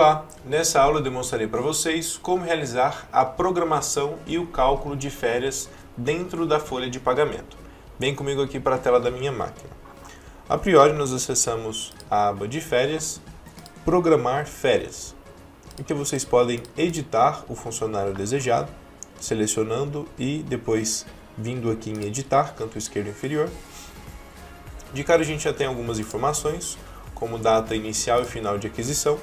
Olá, nessa aula eu demonstrarei para vocês como realizar a programação e o cálculo de férias dentro da folha de pagamento. Vem comigo aqui para a tela da minha máquina. A priori nós acessamos a aba de férias, programar férias, em que vocês podem editar o funcionário desejado, selecionando e depois vindo aqui em editar, canto esquerdo inferior. De cara a gente já tem algumas informações, como data inicial e final de aquisição,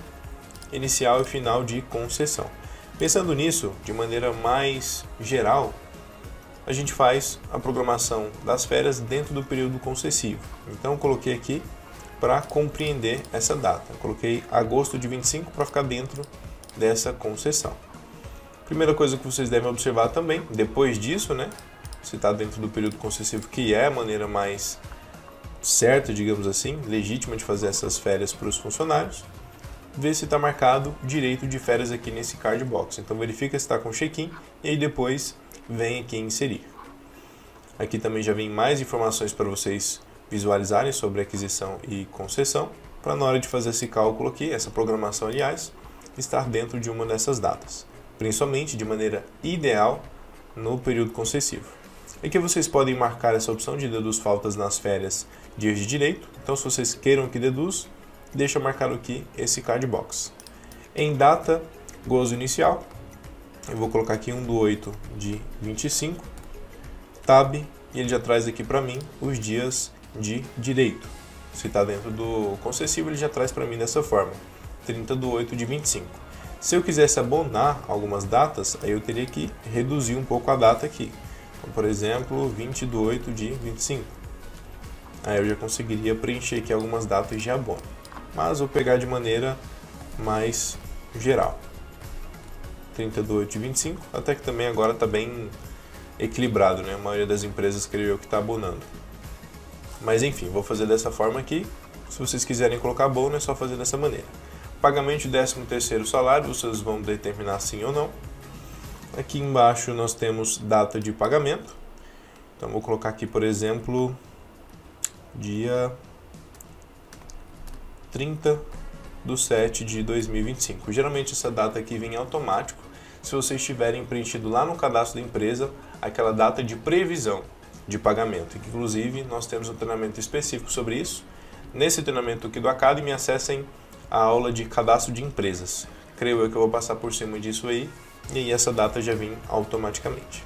inicial e final de concessão. Pensando nisso, de maneira mais geral, a gente faz a programação das férias dentro do período concessivo. Então eu coloquei aqui para compreender essa data. Eu coloquei agosto de 25 para ficar dentro dessa concessão. Primeira coisa que vocês devem observar também, depois disso, se está dentro do período concessivo, que é a maneira mais certa, digamos assim, legítima de fazer essas férias para os funcionários, ver se está marcado direito de férias aqui nesse card box. Então verifica se está com check-in e aí depois vem aqui em inserir. Aqui também já vem mais informações para vocês visualizarem sobre aquisição e concessão, para na hora de fazer esse cálculo aqui, essa programação aliás, estar dentro de uma dessas datas, principalmente de maneira ideal no período concessivo. Aqui vocês podem marcar essa opção de deduz faltas nas férias dias de direito. Então se vocês queiram que deduz, deixa marcado aqui esse card box. Em data, gozo inicial, eu vou colocar aqui 1/8 de 25, tab, e ele já traz aqui para mim os dias de direito. Se está dentro do concessivo, ele já traz para mim dessa forma, 30/8 de 25. Se eu quisesse abonar algumas datas, aí eu teria que reduzir um pouco a data aqui. Então, por exemplo, 20/8 de 25. Aí eu já conseguiria preencher aqui algumas datas de abono. Mas vou pegar de maneira mais geral. 30/8 de 25, até que também agora está bem equilibrado, A maioria das empresas creio eu que está abonando. Mas enfim, vou fazer dessa forma aqui. Se vocês quiserem colocar abono, é só fazer dessa maneira. Pagamento de 13º salário, vocês vão determinar sim ou não. Aqui embaixo nós temos data de pagamento. Então vou colocar aqui, por exemplo, dia 30/7 de 2025. Geralmente essa data aqui vem automático, se vocês tiverem preenchido lá no cadastro da empresa aquela data de previsão de pagamento. Inclusive nós temos um treinamento específico sobre isso. Nesse treinamento aqui do Academy, acessem a aula de cadastro de empresas. Creio eu que eu vou passar por cima disso aí, e aí essa data já vem automaticamente.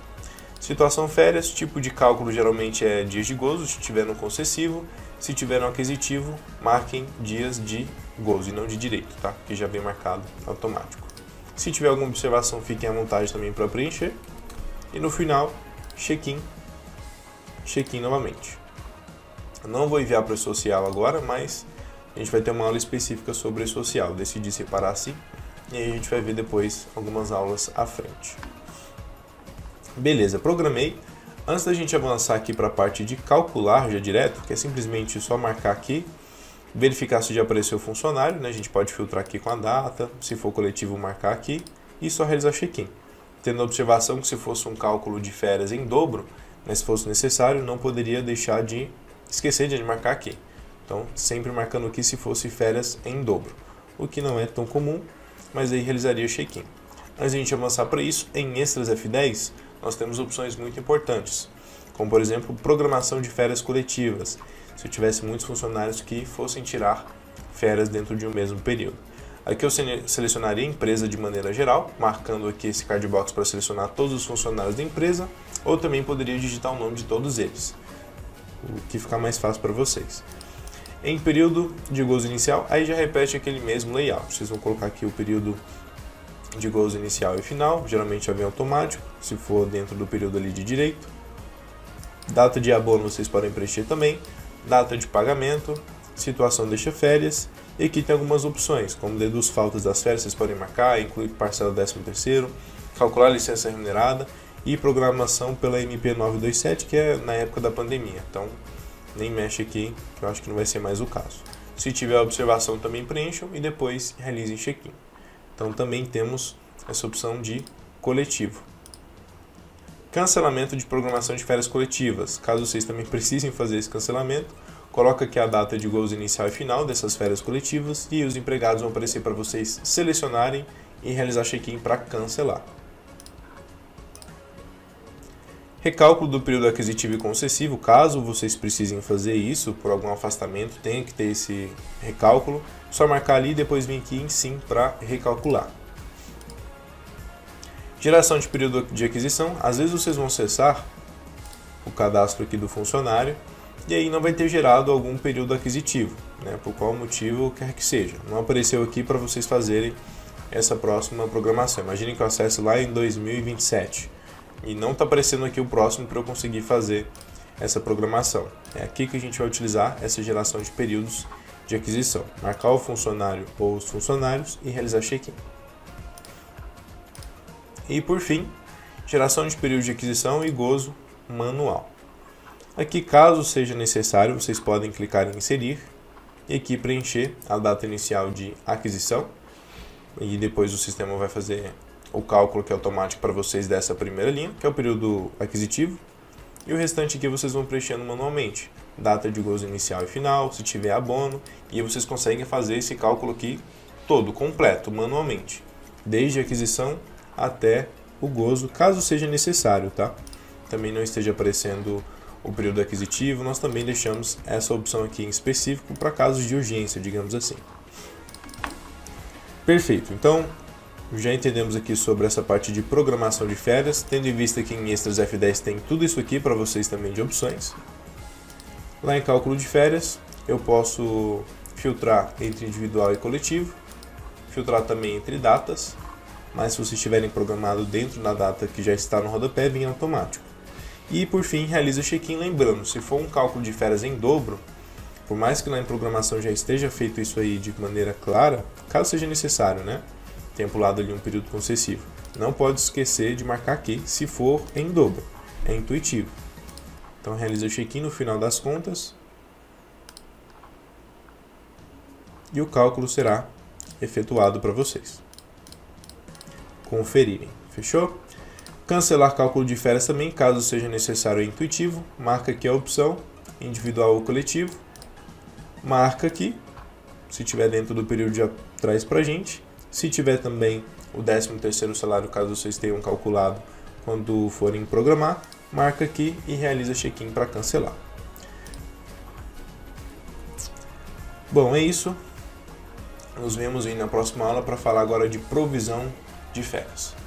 Situação férias, tipo de cálculo geralmente é dias de gozo, se tiver no concessivo. Se tiver no aquisitivo, marquem dias de gozo e não de direito, tá? Que já vem marcado automático. Se tiver alguma observação, fiquem à vontade também para preencher. E no final, check-in novamente. Eu não vou enviar para o social agora, mas a gente vai ter uma aula específica sobre o social. Decidi separar assim, e aí a gente vai ver depois algumas aulas à frente. Beleza, programei. Antes da gente avançar aqui para a parte de calcular já direto, que é simplesmente só marcar aqui, verificar se já apareceu o funcionário, A gente pode filtrar aqui com a data, se for coletivo marcar aqui e só realizar check-in. Tendo a observação que se fosse um cálculo de férias em dobro, se fosse necessário, não poderia deixar de esquecer de marcar aqui. Então, sempre marcando aqui se fosse férias em dobro, o que não é tão comum, mas aí realizaria check-in. Antes de a gente avançar para isso, em Extras F10, nós temos opções muito importantes, como por exemplo, programação de férias coletivas, se eu tivesse muitos funcionários que fossem tirar férias dentro de um mesmo período. Aqui eu selecionaria a empresa de maneira geral, marcando aqui esse card box para selecionar todos os funcionários da empresa, ou também poderia digitar o nome de todos eles, o que ficar mais fácil para vocês. Em período de gozo inicial, aí já repete aquele mesmo layout. Vocês vão colocar aqui o período de gozo inicial e final, geralmente já vem automático, se for dentro do período ali de direito. Data de abono vocês podem preencher também, data de pagamento, situação deixa férias, e aqui tem algumas opções, como deduz faltas das férias, vocês podem marcar, incluir parcela 13º, calcular licença remunerada e programação pela MP 927, que é na época da pandemia, então nem mexe aqui, que eu acho que não vai ser mais o caso. Se tiver observação também preencham e depois realizem check-in. Então também temos essa opção de coletivo. Cancelamento de programação de férias coletivas. Caso vocês também precisem fazer esse cancelamento, coloca aqui a data de gozo inicial e final dessas férias coletivas e os empregados vão aparecer para vocês selecionarem e realizar check-in para cancelar. Recálculo do período aquisitivo e concessivo, caso vocês precisem fazer isso por algum afastamento, tem que ter esse recálculo, só marcar ali e depois vir aqui em sim para recalcular. Geração de período de aquisição, às vezes vocês vão acessar o cadastro aqui do funcionário e aí não vai ter gerado algum período aquisitivo, né, por qual motivo quer que seja. Não apareceu aqui para vocês fazerem essa próxima programação. Imagine que eu acesse lá em 2027 e não está aparecendo aqui o próximo para eu conseguir fazer essa programação. É aqui que a gente vai utilizar essa geração de períodos de aquisição. Marcar o funcionário ou os funcionários e realizar check-in. E por fim, geração de período de aquisição e gozo manual. Aqui, caso seja necessário, vocês podem clicar em inserir e aqui preencher a data inicial de aquisição e depois o sistema vai fazer o cálculo que é automático para vocês dessa primeira linha, que é o período aquisitivo, e o restante aqui vocês vão preenchendo manualmente, data de gozo inicial e final, se tiver abono, e vocês conseguem fazer esse cálculo aqui todo, completo, manualmente, desde a aquisição até o gozo, caso seja necessário, tá? Também não esteja aparecendo o período aquisitivo, nós também deixamos essa opção aqui em específico para casos de urgência, digamos assim. Perfeito, então já entendemos aqui sobre essa parte de programação de férias, tendo em vista que em Extras F10 tem tudo isso aqui para vocês também de opções. Lá em cálculo de férias, eu posso filtrar entre individual e coletivo, filtrar também entre datas, mas se vocês estiverem programado dentro da data que já está no rodapé, vem automático. E por fim, realiza check-in, lembrando, se for um cálculo de férias em dobro, por mais que lá em programação já esteja feito isso aí de maneira clara, caso seja necessário, né? Tenha pulado ali um período concessivo. Não pode esquecer de marcar aqui se for em dobro, é intuitivo. Então realiza o check-in no final das contas e o cálculo será efetuado para vocês conferirem. Fechou? Cancelar cálculo de férias também, caso seja necessário, é intuitivo. Marca aqui a opção individual ou coletivo. Marca aqui, se tiver dentro do período já traz para a gente. Se tiver também o 13º salário, caso vocês tenham calculado quando forem programar, marca aqui e realiza check-in para cancelar. Bom, é isso. Nos vemos aí na próxima aula para falar agora de provisão de férias.